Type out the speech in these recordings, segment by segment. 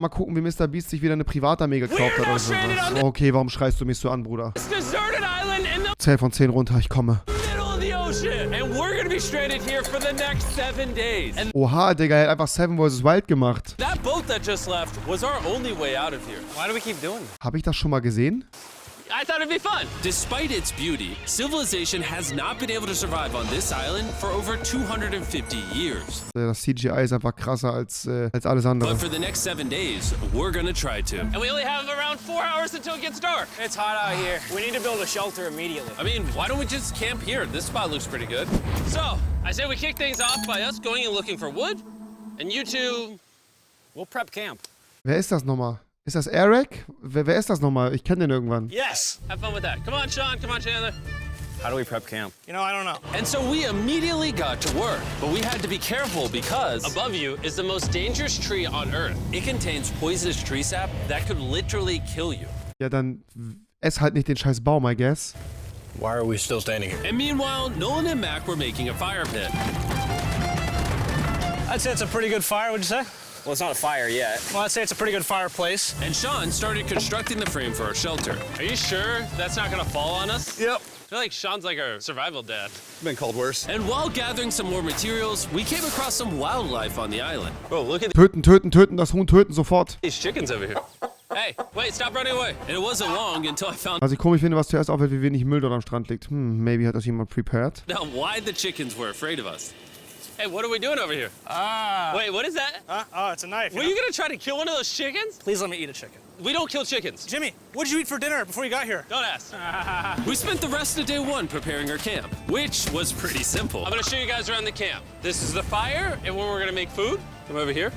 Mal gucken, wie MrBeast sich wieder eine Privatarmee gekauft hat oder sowas. Okay, warum schreist du mich so an, Bruder? 10 von 10 runter, ich komme. Oha, Digga, er hat einfach 7 vs. Wild gemacht. Habe ich das schon mal gesehen? I thought it'd be fun. Despite its beauty, civilization has not been able to survive on this island for over 250 years. Das CGI ist einfach krasser als alles andere. But for the next 7 days, we're gonna try to. And we only have around 4 hours until it gets dark. It's hot out here. We need to build a shelter immediately. I mean, why don't we just camp here? This spot looks pretty good. So, I say we kick things off by us going and looking for wood, and you two... We'll prep camp. Wer ist das nochmal? Ist das Eric? Wer ist das nochmal? Ich kenne den irgendwann. Yes! Have fun with that. Come on, Sean. Come on, Chandler. How do we prep camp? You know, I don't know. And so we immediately got to work, but we had to be careful because above you is the most dangerous tree on Earth. It contains poisonous tree sap that could literally kill you. Ja, dann ess halt nicht den scheiß Baum, I guess. Why are we still standing here? And meanwhile, Nolan and Mac were making a fire pit. I'd say it's a pretty good fire, would you say? Well, it's not a fire yet. Well, I'd say it's a pretty good fireplace. And Sean started constructing the frame for our shelter. Are you sure that's not gonna fall on us? Yep. I feel like Sean's like our survival dad. Been called worse. And while gathering some more materials, we came across some wildlife on the island. Bro, look at Töten, töten, töten, das Huhn töten, sofort. these chickens over here. Hey, wait, stop running away. And it wasn't long until I found Was ich komisch finde, was zuerst auffällt, wie wenig Müll dort am Strand liegt. Maybe hat das jemand prepared. out why the chickens were afraid of us. Hey, what are we doing over here? Wait, what is that? Oh, it's a knife. Were you gonna try to kill one of those chickens? Please let me eat a chicken. We don't kill chickens. Jimmy, what did you eat for dinner before you got here? Don't ask. We spent the rest of day 1 preparing our camp, which was pretty simple. I'm gonna show you guys around the camp. This is the fire, and where we're gonna make food. Come over here.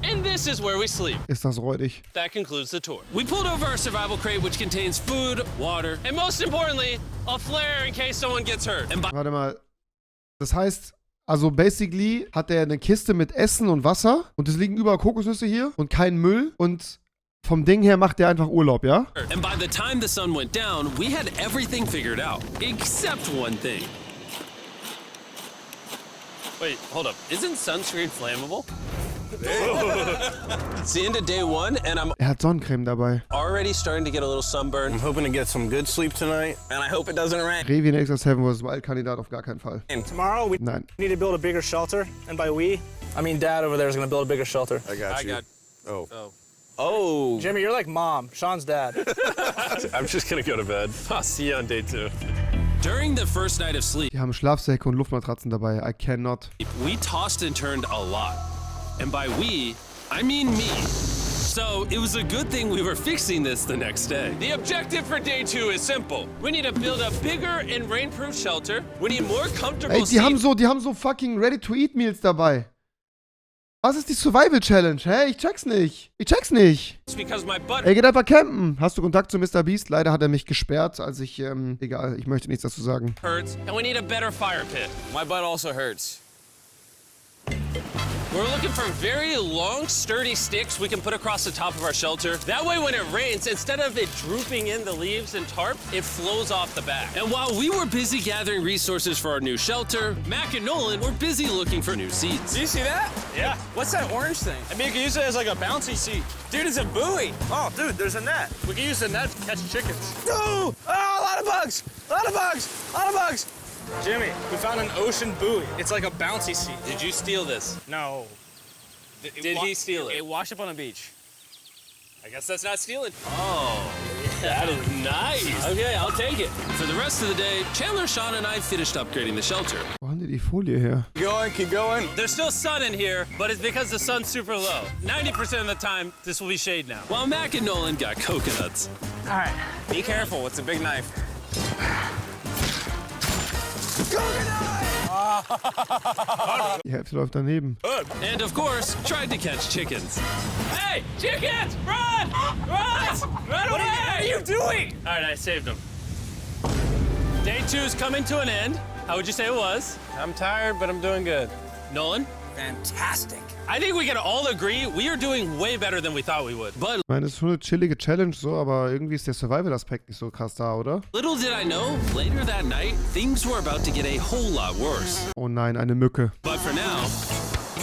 And this is where we sleep. Ist das räudig. That concludes the tour. We pulled over our survival crate, which contains food, water, and most importantly, a flare in case someone gets hurt. And Warte mal. Das heißt, also basically hat er eine Kiste mit Essen und Wasser und es liegen überall Kokosnüsse hier und kein Müll und vom Ding her macht er einfach Urlaub, ja? And by the time the sun went down, we had everything figured out, except one thing. Wait, hold up. Isn't sunscreen flammable? It's the end of day 1, and I'm Er hat Sonnencreme dabei. already starting to get a little sunburn. I'm hoping to get some good sleep tonight, and I hope it doesn't rain. Revi nächster 7 vs. Wild Kandidat auf gar keinen Fall. Tomorrow we Nein. need to build a bigger shelter, and by we, I mean Dad over there is gonna build a bigger shelter. I got I you. got. Oh. Oh. Jimmy, you're like Mom. Sean's dad. I'm just gonna go to bed. I'll see you on day 2. During the first night of sleep, Die haben Schlafsäcke und Luftmatratzen dabei. I cannot. we tossed and turned a lot. And by we, I mean me. So it was a good thing we were fixing this the next day. The objective for day 2 is simple. We need to build a bigger and rainproof shelter. We need more comfortable Ey, die haben so fucking Ready-to-Eat-Meals dabei. Was ist die Survival-Challenge? Hä? Ich check's nicht. because my butt Ey, geht einfach campen. Hast du Kontakt zu MrBeast? Leider hat er mich gesperrt, als ich, egal, ich möchte nichts dazu sagen. hurts, and we need a better fire pit. My butt also hurts. We're looking for very long, sturdy sticks we can put across the top of our shelter. That way, when it rains, instead of it drooping in the leaves and tarp, it flows off the back. And while we were busy gathering resources for our new shelter, Mac and Nolan were busy looking for new seeds. Do you see that? Yeah. What's that orange thing? I mean, you can use it as like a bouncy seat. Dude, it's a buoy. Oh, dude, there's a net. We can use the net to catch chickens. No! Oh, a lot of bugs! A lot of bugs! A lot of bugs! Jimmy, we found an ocean buoy. It's like a bouncy seat. Did you steal this? No. Did he steal it? It washed up on the beach. I guess that's not stealing. Oh, that is nice. Okay, I'll take it. For the rest of the day, Chandler, Sean, and I finished upgrading the shelter. Wo haben die die Folie her? Keep going. There's still sun in here, but it's because the sun's super low. 90% of the time, this will be shade now. While Mac and Nolan got coconuts. All right, be careful. It's a big knife. Die Hälfte läuft daneben. And of course, tried to catch chickens. Hey, chickens! Run! Run! Run away! What are you doing? All right, I saved them. Day 2 is coming to an end. How would you say it was? I'm tired, but I'm doing good. Nolan? Fantastic. I think we can all agree we are doing way better than we thought we would. But Ich meine, das ist schon eine chillige Challenge so, aber irgendwie ist der Survival-Aspekt nicht so krass da, oder? little did I know, later that night, things were about to get a whole lot worse. Oh nein, eine Mücke. But for now,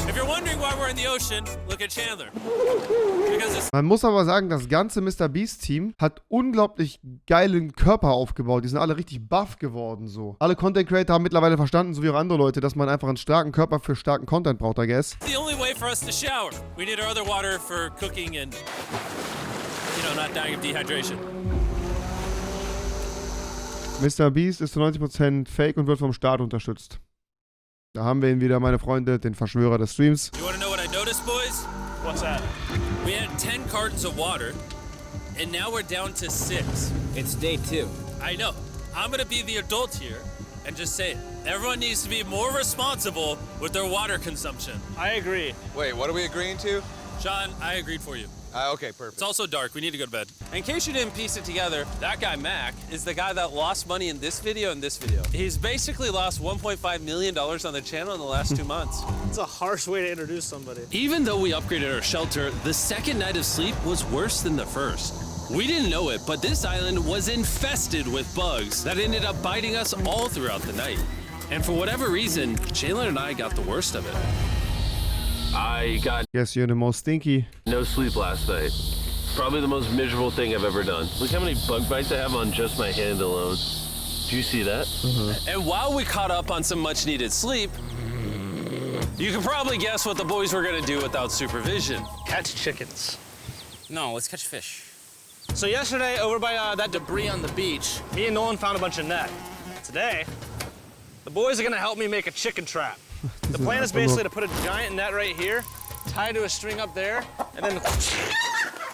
If you're wondering why we're in the ocean, look at Chandler. Because it's Man muss aber sagen, das ganze MrBeast-Team hat unglaublich geilen Körper aufgebaut. Die sind alle richtig buff geworden, so. Alle Content-Creator haben mittlerweile verstanden, so wie auch andere Leute, dass man einfach einen starken Körper für starken Content braucht, I guess. the only way for us to shower. We need our other water for cooking and, you know, not dying of dehydration. MrBeast ist zu 90% fake und wird vom Staat unterstützt. Da haben wir ihn wieder, meine Freunde, den Verschwörer des Streams. You want to know what I noticed, boys? What's that? We had 10 cartons of water, and now we're down to 6. It's day 2. I know. I'm gonna be the adult here and just say it. Everyone needs to be more responsible with their water consumption. I agree. Wait, what are we agreeing to? Sean, I agreed for you. Okay, perfect. It's also dark. We need to go to bed. In case you didn't piece it together, that guy, Mac, is the guy that lost money in this video and this video. He's basically lost $1.5 million on the channel in the last 2 months. It's a harsh way to introduce somebody. Even though we upgraded our shelter, the second night of sleep was worse than the first. We didn't know it, but this island was infested with bugs that ended up biting us all throughout the night. And for whatever reason, Jalen and I got the worst of it. I got Yes, you're the most stinky. no sleep last night. Probably the most miserable thing I've ever done. Look how many bug bites I have on just my hand alone. Do you see that? And while we caught up on some much needed sleep, you can probably guess what the boys were gonna do without supervision. Catch chickens. No, let's catch fish. So yesterday, over by that debris on the beach, me and Nolan found a bunch of net. Today, the boys are gonna help me make a chicken trap. The plan is basically to put a giant net right here, tie to a string up there, and then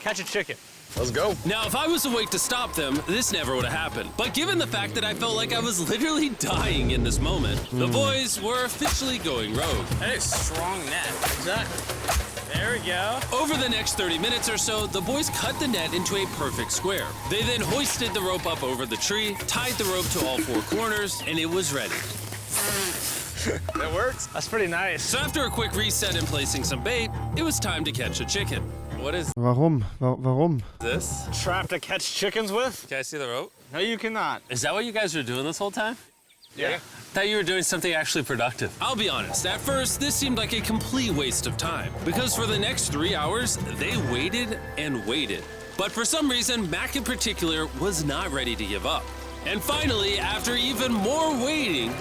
catch a chicken. Let's go. Now, if I was awake to stop them, this never would have happened. But given the fact that I felt like I was literally dying in this moment, the boys were officially going rogue. That is strong net. Exactly. There we go. Over the next 30 minutes or so, the boys cut the net into a perfect square. They then hoisted the rope up over the tree, tied the rope to all 4 corners, and it was ready. That works. That's pretty nice. So after a quick reset and placing some bait, it was time to catch a chicken. What is Warum? Warum? this? Trap to catch chickens with? Can I see the rope? No, you cannot. Is that what you guys were doing this whole time? Yeah. I thought you were doing something actually productive. I'll be honest, at first, this seemed like a complete waste of time. Because for the next 3 hours, they waited and waited. But for some reason, Mac in particular was not ready to give up. And finally, after even more waiting,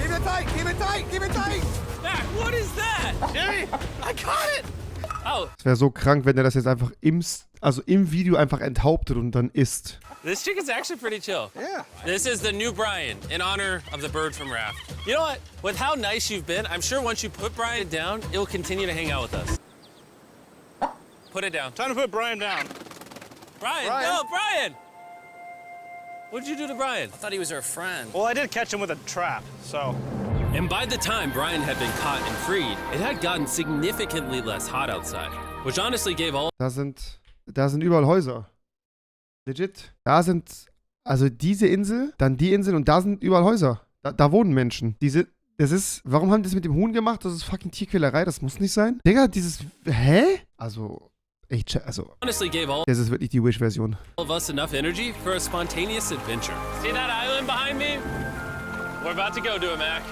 Keep it tight, keep it tight, keep it tight. Mac, what is that? Jimmy, I caught it. Oh, Es wäre so krank, wenn er das jetzt einfach im Video einfach enthauptet und dann isst. this chicken's actually pretty chill. Yeah. This is the new Brian, in honor of the bird from Raft. You know what? With how nice you've been, I'm sure once you put Brian down, it'll continue to hang out with us. Put it down. Time to put Brian down. Brian, Brian. no, Brian! What'd you do to Brian? I thought he was our friend. Well, I did catch him with a trap, so. And by the time Brian had been caught and freed, it had gotten significantly less hot outside, which honestly gave all Da sind überall Häuser. Legit. Da sind, also diese Insel, dann die Insel und da sind überall Häuser. Da wohnen Menschen. Warum haben die das mit dem Huhn gemacht? Das ist fucking Tierquälerei, das muss nicht sein. Digga, hä? Also, honestly gave all das ist wirklich die Wish-Version. of us enough energy for a spontaneous adventure. See that island behind me? We're about to go to it, Mac.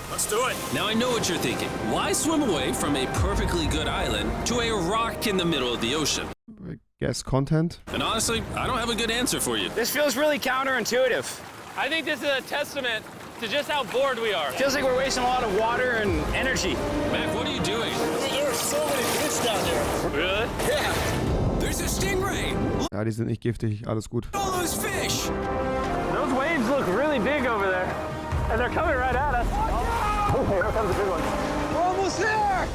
Let's do it. Now I know what you're thinking. Why swim away from a perfectly good island to a rock in the middle of the ocean? Guess Content. And honestly, I don't have a good answer for you. This feels really counterintuitive. I think this is a testament to just how bored we are. Feels like we're wasting a lot of water and energy. Mac, what are you doing? There are so many fish down there. Really? Yeah. There's a stingray. Look Ja, die sind nicht giftig, alles gut. at all those fish. Those waves look really big over there. And they're coming right at us. Oh, here comes a big one. We're almost there.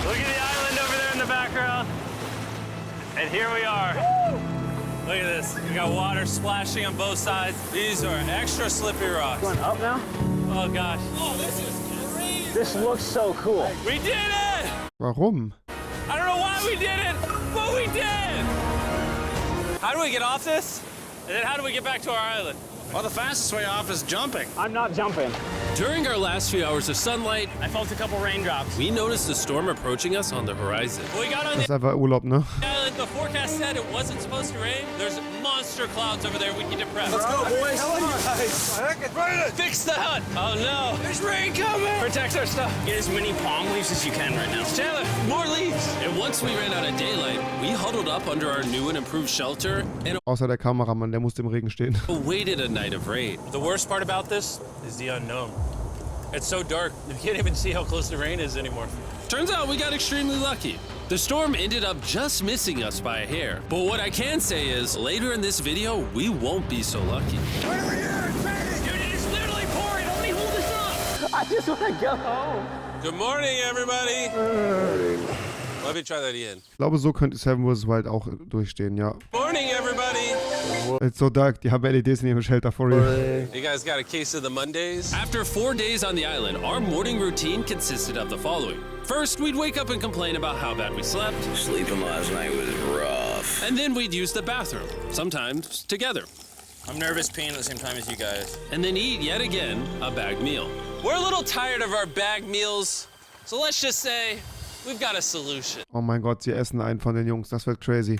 Look at the island over there in the background. And here we are. Look at this. We got water splashing on both sides. These are extra slippery rocks. Going up now? Oh gosh. Oh, this is crazy. This looks so cool. We did it! Warum? I don't know why we did it, but we did! How do we get off this? And then how do we get back to our island? Well, the fastest way off is jumping. I'm not jumping. During our last few hours of sunlight, I felt a couple raindrops. we noticed a storm approaching us on the horizon. We got on Das the ist einfach Urlaub, ne? island. The forecast said it wasn't supposed to rain. There's monster clouds over there. We'd get depressed. Let's go, boys. Fix the hut. Oh no. There's rain coming. Protect our stuff. Get as many palm leaves as you can right now. Chandler, more leaves. And once we ran out of daylight, we huddled up under our new and improved shelter and Außer der Kameramann, der musste im Regen stehen. awaited a night of rain. The worst part about this is the unknown. It's so dark, you can't even see how close the rain is anymore. Turns out we got extremely lucky. The storm ended up just missing us by a hair. But what I can say is, later in this video, we won't be so lucky. What are we here? It's raining. Dude, it is literally pouring. Nobody hold this up. I just want to go home. Good morning, everybody. Let me try that again. Ich glaube, so könnte Seven vs. Wild auch durchstehen, ja. Morning, everybody. It's so dark, die haben LEDs in ihrem Shelter, for real. You guys got a case of the Mondays? After 4 days on the island, our morning routine consisted of the following. First, we'd wake up and complain about how bad we slept. Sleeping last night was rough. And then we'd use the bathroom, sometimes together. I'm nervous peeing at the same time as you guys. And then eat, yet again, a bagged meal. We're a little tired of our bagged meals, so let's just say we've got a solution. Oh mein Gott, sie essen einen von den Jungs, das wird crazy.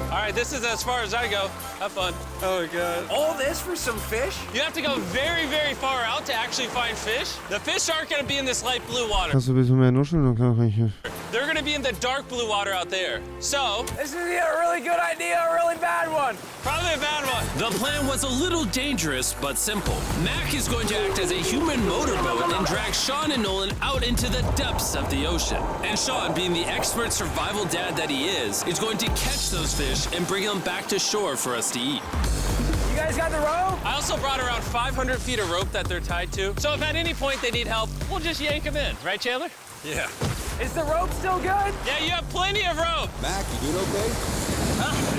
All right, this is as far as I go. Have fun. Oh, God. All this for some fish? You have to go very, very far out to actually find fish. The fish aren't going to be in this light blue water. Kannst du ein bisschen mehr nuscheln? Dann kann ich hier. They're going to be in the dark blue water out there. So, This is either a really good idea or a really bad one. probably a bad one. The plan was a little dangerous, but simple. Mac is going to act as a human motorboat and drag Sean and Nolan out into the depths of the ocean. And Sean, being the expert survival dad that he is going to catch those fish and bring them back to shore for us to eat. You guys got the rope? I also brought around 500 feet of rope that they're tied to. So if at any point they need help, we'll just yank them in. Right, Chandler? Yeah. Is the rope still good? Yeah, you have plenty of rope. Mac, you doing okay?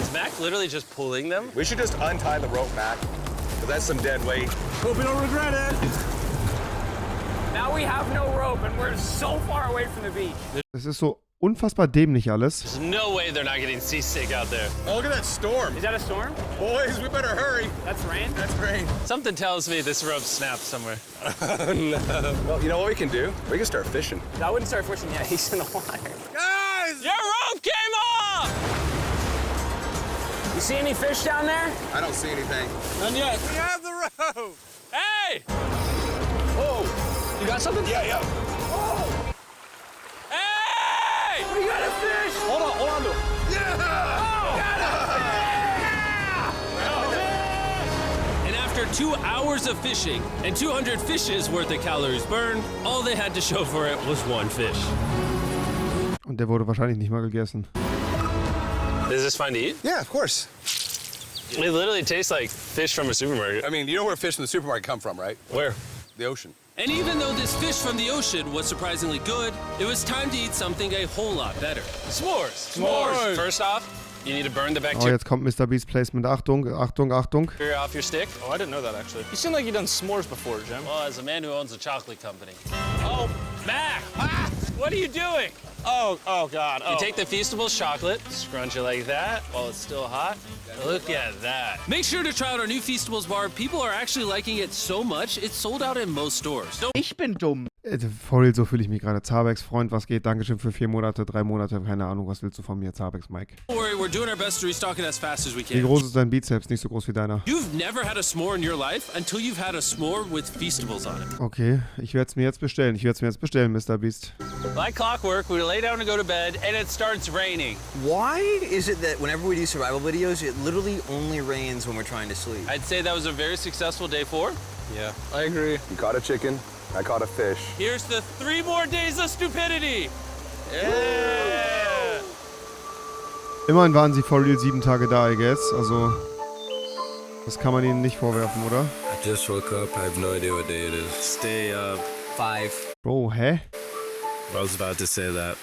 Is Mac literally just pulling them? We should just untie the rope, Mac. 'Cause that's some dead weight. Hope you don't regret it. Now we have no rope and we're so far away from the beach. Es ist so unfassbar dämlich alles. There's no way they're not getting seasick out there. Oh, look at that storm. Is that a storm? Boys, we better hurry. That's rain? That's rain. Something tells me this rope snapped somewhere. Well, you know what we can do? We can start fishing. I wouldn't start fishing yet. He's in the water. Guys! Your rope came off! You see any fish down there? I don't see anything. None yet. We have the rope. Hey! Whoa. You got something? Yeah. Hey! We got a fish! Hold on to it. And after 2 hours of fishing and 200 fishes worth of calories burned, all they had to show for it was one fish. Und der wurde wahrscheinlich nicht mal gegessen. Is this fine to eat? Yeah, of course. It literally tastes like fish from a supermarket. I mean, you know where fish in the supermarket come from, right? Where? The ocean. And even though this fish from the ocean was surprisingly good, it was time to eat something a whole lot better. S'mores. S'mores. First off, you need to burn the Oh, bacteria jetzt kommt MrBeast Placement. Achtung, Achtung, Achtung. off your stick. Oh, I didn't know that, actually. You seem like you've done s'mores before, Jim. Well, as a man who owns a chocolate company. Oh, Mac! Ah, what are you doing? Oh, God. You take the Feastables chocolate, scrunch it like that while it's still hot. Look at that. Make sure to try out our new Feastables bar. People are actually liking it so much, it's sold out in most stores. Don't Ich bin dumm. For real, so fühle ich mich gerade. Zabex, Freund, was geht? Dankeschön für 4 Monate, 3 Monate, keine Ahnung, was willst du von mir, Zabex, Mike? worry, we're doing our best to restock it as fast as we Wie can. groß ist dein Bizeps? Nicht so groß wie deiner. You've never had a s'more in your life until you've had a s'more with Feastables on it. Okay, ich werde es mir jetzt bestellen. MrBeast. Like clockwork, we lay down to go to bed, and it starts raining. Why is it that whenever we do survival videos, it literally only rains when we're trying to sleep? I'd say that was a very successful day 4. Yeah. I agree. You caught a chicken. I caught a fish. Here's the 3 more days of stupidity. Yeah. Immerhin waren sie for real 7 Tage da, I guess. Also, das kann man ihnen nicht vorwerfen, oder? I just woke up. I have no idea what day it is. Stay up. 5. Bro, hä? I was about to say that.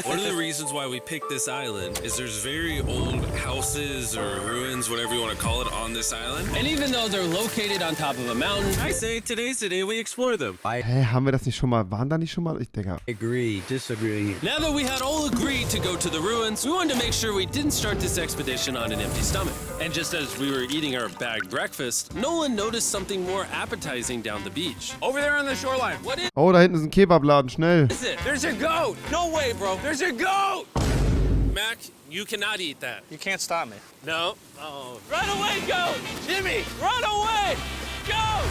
One of the reasons why we picked this island is there's very old houses or ruins, whatever you want to call it, on this island. And even though they're located on top of a mountain, I say today's the day we explore them. Hä, haben wir das nicht schon mal? Waren da nicht schon mal? Ich denke. Agree, disagree. now that we had all agreed to go to the ruins, we wanted to make sure we didn't start this expedition on an empty stomach. And just as we were eating our bagged breakfast, Nolan noticed something more appetizing down the beach. Over there on the shoreline. What is Oh, da hinten ist ein Kebabladen, schnell. it? There's a goat. No way, bro. There's a goat. Mac, you cannot eat that. You can't stop me. No. Oh. Run away, goat! Jimmy, run away! Goat!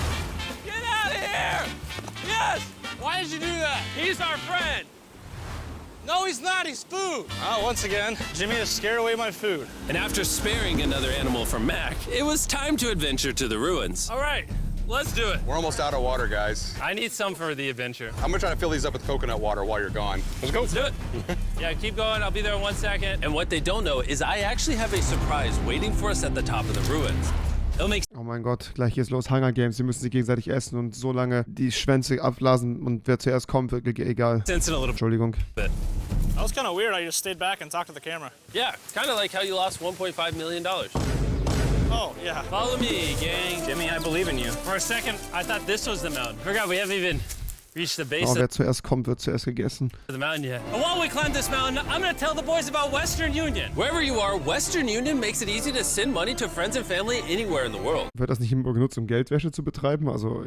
Get out of here! Yes! Why did you do that? He's our friend! No, he's not. He's food. Oh, once again, Jimmy has scared away my food. And after sparing another animal from Mac, it was time to adventure to the ruins. All right, let's do it. We're almost out of water, guys. I need some for the adventure. I'm gonna try to fill these up with coconut water while you're gone. Let's go. Let's do it. Yeah, keep going. I'll be there in 1 second. And what they don't know is I actually have a surprise waiting for us at the top of the ruins. It'll make Oh mein Gott, gleich geht's los. Hunger Games. Sie müssen sich gegenseitig essen und so lange die Schwänze abblasen und wer zuerst kommt, wird egal. sense in a little Entschuldigung. bit. That was kind of weird. I just stayed back and talked to the camera. Yeah, kind of like how you lost $1.5 million. Oh, yeah. Follow me, gang. Jimmy, I believe in you. For a second, I thought this was the mountain. Forgot we haven't even reached the base Oh, of wer zuerst kommt, wird zuerst gegessen. the mountain yet. And while we climb this mountain, I'm gonna tell the boys about Western Union. Wherever you are, Western Union makes it easy to send money to friends and family anywhere in the world. Wird das nicht immer genutzt, um Geldwäsche zu betreiben? Also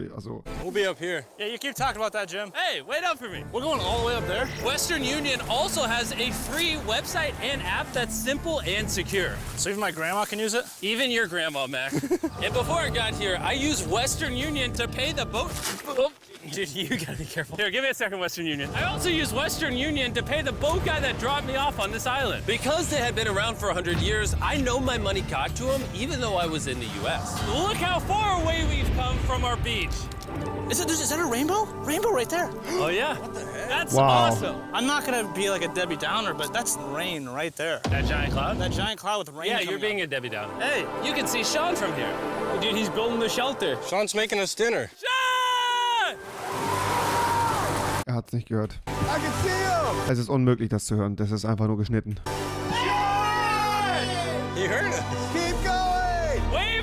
We'll be up here. Yeah, you keep talking about that, Jim. Hey, wait up for me. We're going all the way up there? Western Union also has a free website and app that's simple and secure. So even my grandma can use it? Even your grandma, Mac. And before I got here, I used Western Union to pay the boat. Oh, dude, you gotta be careful. Here, give me a second, Western Union. I also used Western Union to pay the boat guy that dropped me off on this island. Because they had been around for 100 years, I know my money got to them even though I was in the US. Look how far away we've come from our beach. Is that a rainbow? Rainbow right there. Oh yeah? What the heck? That's Wow. awesome. I'm not gonna be like a Debbie Downer, but that's rain right there. That giant cloud? That giant cloud with rain. Yeah, coming you're being out. a Debbie Downer. Hey, you can see Sean from here. Dude, he's building the shelter. Sean's making us dinner. Sean! er hat's nicht gehört. Es ist unmöglich, das zu hören. Das ist einfach nur geschnitten. He heard us.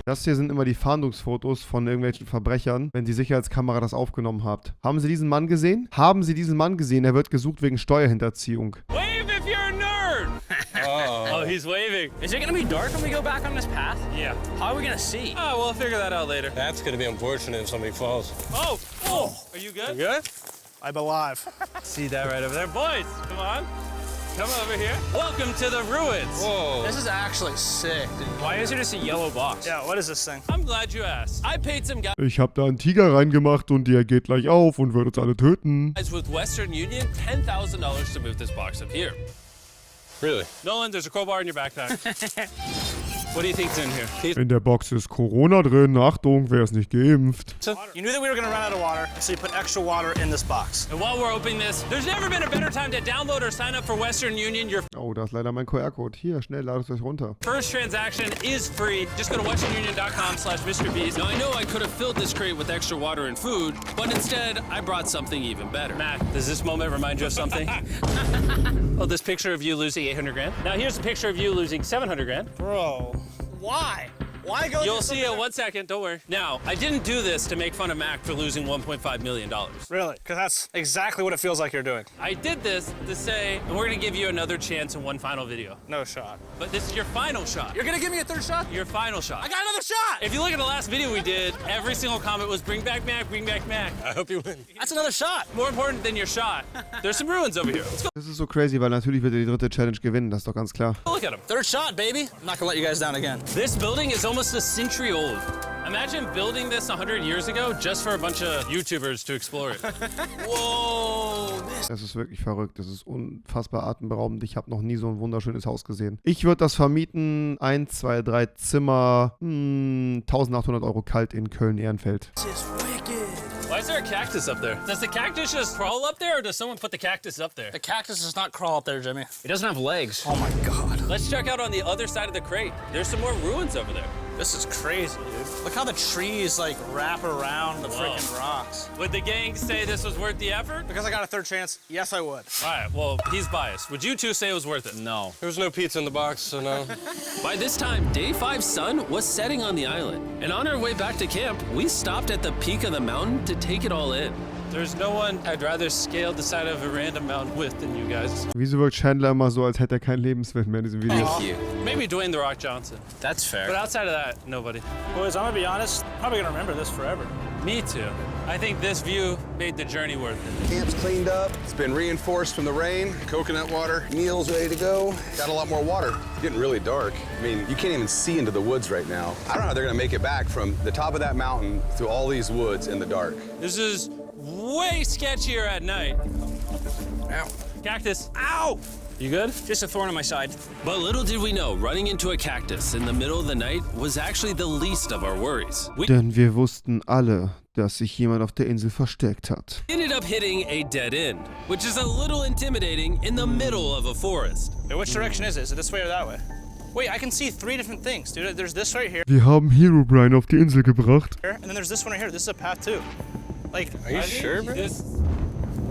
Das hier sind immer die Fahndungsfotos von irgendwelchen Verbrechern, wenn die Sicherheitskamera das aufgenommen hat. Haben Sie diesen Mann gesehen? Haben Sie diesen Mann gesehen? Er wird gesucht wegen Steuerhinterziehung. Wave if you're a nerd! Oh, he's waving. Is it gonna be dark when we go back on this path? Yeah. How are we gonna see? Oh, we'll figure that out later. That's gonna be unfortunate if somebody falls. Oh, oh, are you good? Good? I'm alive. See that right over there? Boys, come on. Come over here. Welcome to the ruins. Whoa. This is actually sick, dude. Why is there just a yellow box? Yeah, what is this thing? I'm glad you asked. I paid some Ich habe da einen Tiger reingemacht und der geht gleich auf und wird uns alle töten. guys with Western Union $10,000 to move this box up here. Really? Nolan, there's a crowbar in your backpack. What do you think's in here? In der Box ist Corona drin. Achtung, wer ist nicht geimpft? You knew that we were gonna run out of water, so you put extra water in this box. And while we're opening this, there's never been a better time to download or sign up for Western Union. Your Oh, da ist leider mein QR-Code. Hier, schnell, ladet es euch runter. first transaction is free. Just go to westernunion.com/MrBeast. Now, I know I could have filled this crate with extra water and food, but instead, I brought something even better. Matt, does this moment remind you of something? Oh, this picture of you losing 800 grand? Now, here's a picture of you losing 700 grand. Bro, why? Why go? You'll see it 1 second, don't worry. Now, I didn't do this to make fun of Mac for losing $1.5 million. Really? Because that's exactly what it feels like you're doing. I did this to say, and we're gonna give you another chance in one final video. No shot. But this is your final shot. You're gonna give me a third shot? Your final shot. I got another shot! If you look at the last video we did, every single comment was bring back Mac, bring back Mac. I hope you win. That's another shot. More important than your shot, there's some ruins over here. Let's go Das ist so crazy, weil natürlich wird er die dritte Challenge gewinnen. Das ist doch ganz klar. look at them. Third shot, baby. I'm not gonna let you guys down again. This building is almost a century old. Imagine building this 100 years ago just for a bunch of YouTubers to explore it. Whoa! Das ist wirklich verrückt. Das ist unfassbar atemberaubend. Ich habe noch nie so ein wunderschönes Haus gesehen. Ich würde das vermieten. 1, 2, 3 Zimmer. 1.800 € kalt in Köln-Ehrenfeld. Why is there a cactus up there? Does the cactus just crawl up there, or does someone put the cactus up there? The cactus does not crawl up there, Jimmy. It doesn't have legs. Oh my God. Let's check out on the other side of the crate. There's some more ruins over there. This is crazy, dude. Look how the trees like wrap around the freaking rocks. Would the gang say this was worth the effort? Because I got a third chance, yes, I would. All right, well, he's biased. Would you two say it was worth it? No. There was no pizza in the box, so no. By this time, day 5's sun was setting on the island. And on our way back to camp, we stopped at the peak of the mountain to take it all in. There's no one I'd rather scale the side of a random mountain with than you guys. Wieso wirkt Chandler immer so, als hätte er keinen Lebenswillen mehr in diesem Video? Thank you. Maybe Dwayne The Rock Johnson. That's fair. But outside of that, nobody. Boys, I'm gonna be honest, probably gonna remember this forever. Me too. I think this view made the journey worth it. Camp's cleaned up. It's been reinforced from the rain. Coconut water. Meal's ready to go. Got a lot more water. It's getting really dark. I mean, you can't even see into the woods right now. I don't know how they're gonna make it back from the top of that mountain through all these woods in the dark. This is way sketchier at night. Ow. Cactus. Ow! You good? Just a thorn on my side. But little did we know, running into a cactus in the middle of the night was actually the least of our worries. We Denn wir wussten alle, dass sich jemand auf der Insel versteckt hat. ended up hitting a dead end, which is a little intimidating in the middle of a forest. Wait, which direction is it? Is it this way or that way? Wait, I can see 3 different things, dude. There's this right here, Wir haben Herobrine auf die Insel gebracht. and then there's this one right here. This is a path too. Like, Are you sure, bro?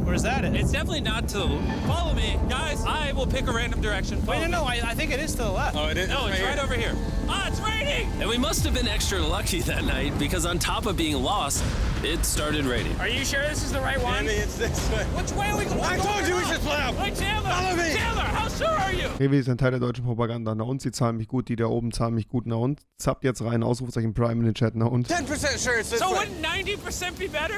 where's that? It's definitely not to the... Follow me, guys. I will pick a random direction. Wait, no, I think it is to the left. Oh, it is? No, it's right over here. Ah, it's raining! And we must have been extra lucky that night because on top of being lost, it started raining. Are you sure this is the right one? It's this way. Which way are we going? I told you we should play out. Wait, Chandler! Follow me. Chandler, how sure are you? Rewis ist ein Teil der deutschen Propaganda. Na und, sie zahlen mich gut, die da oben zahlen mich gut. Na und, zappt jetzt rein, Ausrufezeichen Prime in den Chat. Na und. 10% sure it's this So way. wouldn't 90% be better?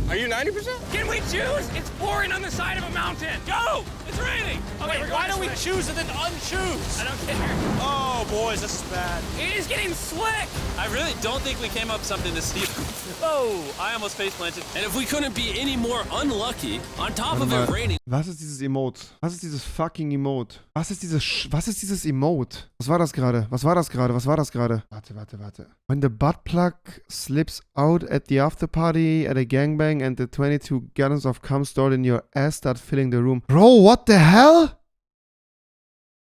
Are you 90%? Can we choose? It's pouring on the side of a mountain. Go! It's raining. Okay, Wait, why don't we choose and then unchoose? I don't care. Oh, boys, this is bad. It is getting slick. I really don't think we came up something this steep. Oh, I almost face planted. And if we couldn't be any more unlucky, on top of it raining. Was ist dieses Emote? Was ist dieses fucking Emote? Was ist dieses Emote? Was war das gerade? Was war das gerade? Was war das gerade? Warte. When the butt plug slips out at the after party at a gangbang and the 22 gallons of cum stored in your ass start filling the room. Bro, what the hell?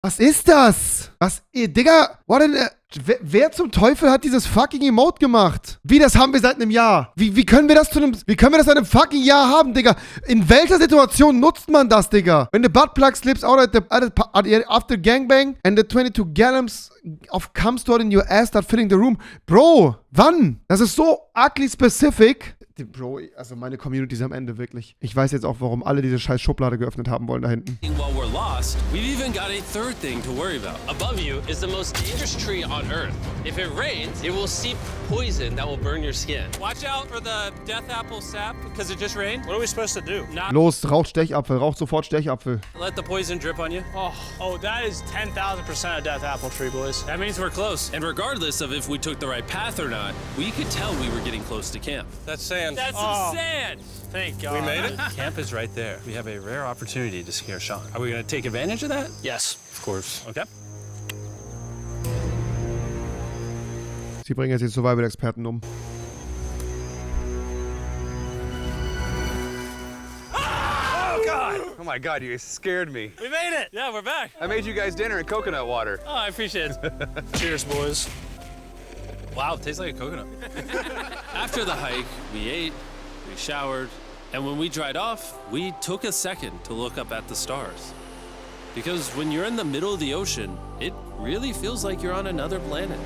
Was ist das? Digga, what in, wer zum Teufel hat dieses fucking Emote gemacht? Wie, das haben wir seit einem Jahr? Wie können wir das seit einem fucking Jahr haben, Digga? In welcher Situation nutzt man das, Digga? When the butt plug slips out after gangbang and the 22 gallons of cum stored in your ass start filling the room. Bro, wann? Das ist so ugly specific. Bro, also meine Community ist am Ende wirklich. Ich weiß jetzt auch, warum alle diese scheiß Schublade geöffnet haben wollen da hinten. While we're lost, we've even got a third thing to worry about. Above you is the most dangerous tree on Earth. If it rains, it will seep poison that will burn your skin. Watch out for the death apple sap because it just rained. What are we supposed to do? Not Los, raucht Stechapfel, raucht sofort Stechapfel. let the poison drip on you. Oh, that is 10,000% a death apple tree, boys. That means we're close. And regardless of if we took the right path or not, we could tell we were getting close to camp. That's sand. That's Oh. some sand. Thank God. We made it? Camp is right there. We have a rare opportunity to scare Sean. Are we going to take advantage of that? Yes. Of course. Okay. Sie bringen jetzt den Survival-Experten um. Oh my God, you scared me. We made it. Yeah, we're back. I made you guys dinner and coconut water. Oh, I appreciate it. Cheers, boys. Wow, it tastes like a coconut. After the hike, we ate, we showered, and when we dried off, we took a second to look up at the stars. Because when you're in the middle of the ocean, it really feels like you're on another planet.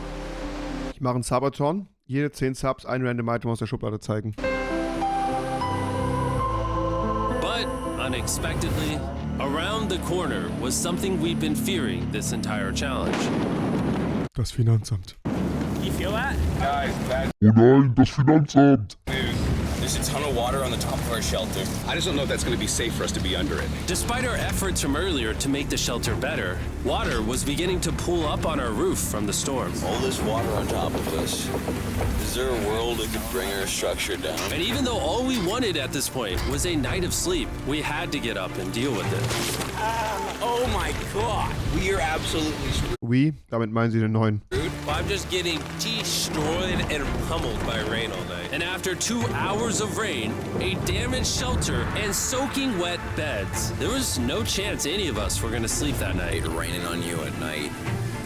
Ich mache einen Sabaton. Jede 10 Subs ein random Item aus der Schublade zeigen. But unexpectedly, around the corner was something we've been fearing this entire challenge. Das Finanzamt. You feel that? Guys, bad Oh nein, das Finanzamt. Dude, there's a ton of water on the top of our shelter. I just don't know if that's going to be safe for us to be under it. Despite our efforts from earlier to make the shelter better, water was beginning to pool up on our roof from the storm. All this water on top of us. Is there a world that could bring our structure down? And even though all we wanted at this point was a night of sleep, we had to get up and deal with it. Oh my God. We are absolutely screwed. Oui, damit meinen sie den neuen. Well, I'm just getting destroyed and pummeled by rain all night. And after 2 hours of rain, a damaged shelter, and soaking wet beds, there was no chance any of us were going to sleep that night. Raining on you at night.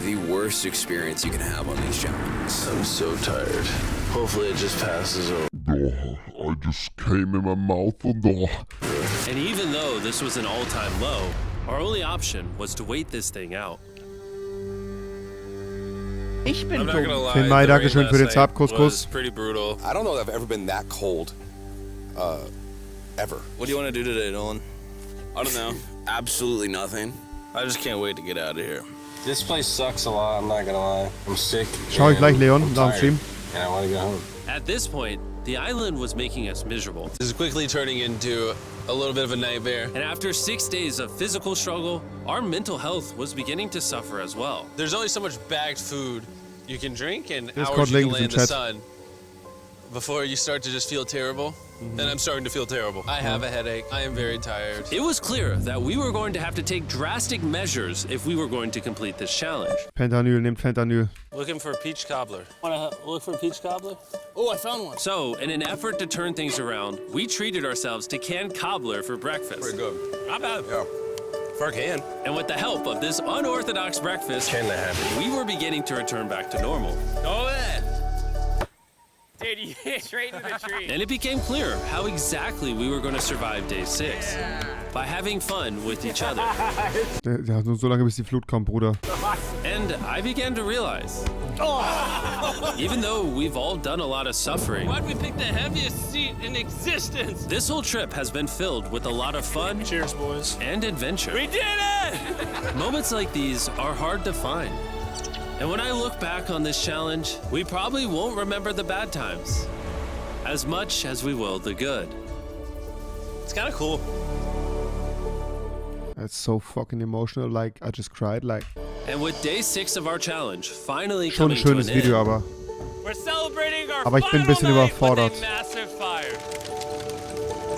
the worst experience you can have on these challenges. I'm so tired. Hopefully it just passes over. I just came in my mouth and And even though this was an all-time low, our only option was to wait this thing out. Ich bin I'm not gonna lie, Finn Mai, the rain Dankeschön für den last Sub, night Kuss, was Kuss. pretty brutal. I don't know that I've ever been that cold, ever. What do you want to do today, Nolan? I don't know. Absolutely nothing. I just can't wait to get out of here. This place sucks a lot, I'm not gonna lie. I'm sick. Schau ich gleich, Leon, nach dem Stream. And I wanna go home. At this point, the island was making us miserable. This is quickly turning into a little bit of a nightmare. And after 6 days of physical struggle, our mental health was beginning to suffer as well. There's only so much bagged food you can drink and Discord hours you can links lay in in the chat. sun before you start to just feel terrible. And I'm starting to feel terrible. I have a headache. I am very tired. It was clear that we were going to have to take drastic measures if we were going to complete this challenge. Fentanyl, nehmt Fentanyl. Looking for a peach cobbler. Wanna look for a peach cobbler? Oh, I found one. So, in an effort to turn things around, we treated ourselves to canned cobbler for breakfast. Pretty good. Not bad. Yeah. For a can. And with the help of this unorthodox breakfast, Can I have it? we were beginning to return back to normal. Go then. Dude, you hit straight into the tree. And it became clear how exactly we were going to survive day 6. By having fun with each other. Der hat nur so lange, bis die Flut kommt, Bruder. And I began to realize, even though we've all done a lot of suffering, Why'd we pick the heaviest seat in existence? this whole trip has been filled with a lot of fun Cheers, boys. and adventure. We did it! Moments like these are hard to find. And when I look back on this challenge, we probably won't remember the bad times as much as we will the good. It's kind of cool. That's so fucking emotional, like, I just cried, like. And with day 6 of our challenge finally Schon ein coming to schönes an Video, end, aber. We're celebrating our Aber ich bin ein bisschen final night with überfordert. a massive fire.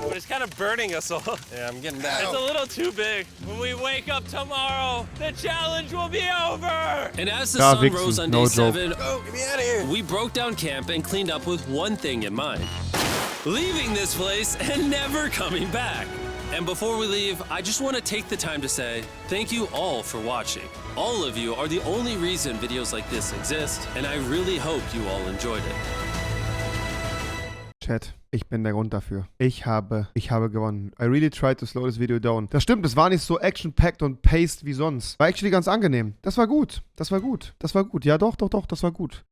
But it's kind of burning us all. Yeah, I'm getting back. It's a little too big. When we wake up tomorrow, the challenge will be over. and as the Da sun wichsen, rose on no day joke. 7, Go, get me out of here. we broke down camp and cleaned up with one thing in mind. Leaving this place and never coming back. And before we leave, I just want to take the time to say thank you all for watching. All of you are the only reason videos like this exist, and I really hope you all enjoyed it. Chat, ich bin der Grund dafür. Ich habe gewonnen. I really tried to slow this video down. Das stimmt, es war nicht so action-packed und paced wie sonst. War actually ganz angenehm. Das war gut. Das war gut. Das war gut. Ja, doch, das war gut.